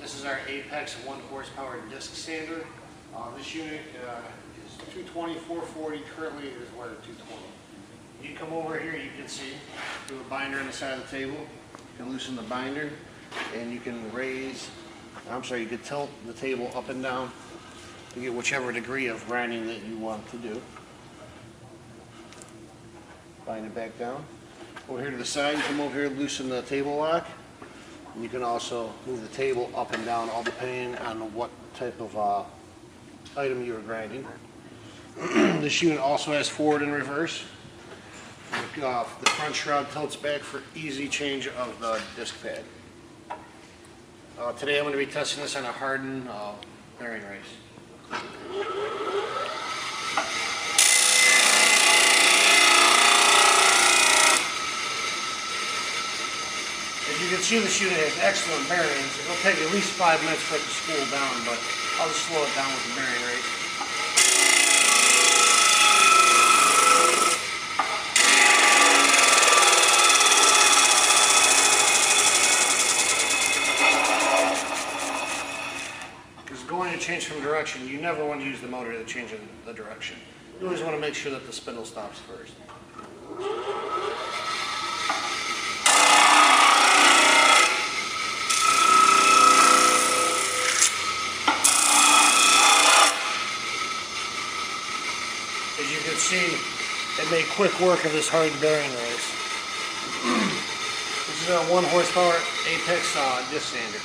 This is our Apex 1 horsepower disc sander. This unit is 220, 440. Currently it is wired at 220. You come over here, you can see through a binder on the side of the table. You can loosen the binder and you can you can tilt the table up and down to get whichever degree of grinding that you want to do. Bind it back down. Over here to the side, you come over here, loosen the table lock. And you can also move the table up and down, all depending on what type of item you're grinding. This unit also has forward and reverse. The front shroud tilts back for easy change of the disc pad. Today I'm going to be testing this on a hardened bearing race. As you can see, this unit has excellent bearings. It'll take at least 5 minutes for it to spool down, but I'll just slow it down with the bearing rate. Because going to change from direction, you never want to use the motor to change the direction. You always want to make sure that the spindle stops first. As you can see, it made quick work of this hard bearing race. This is a 1 horsepower Apex disc sander.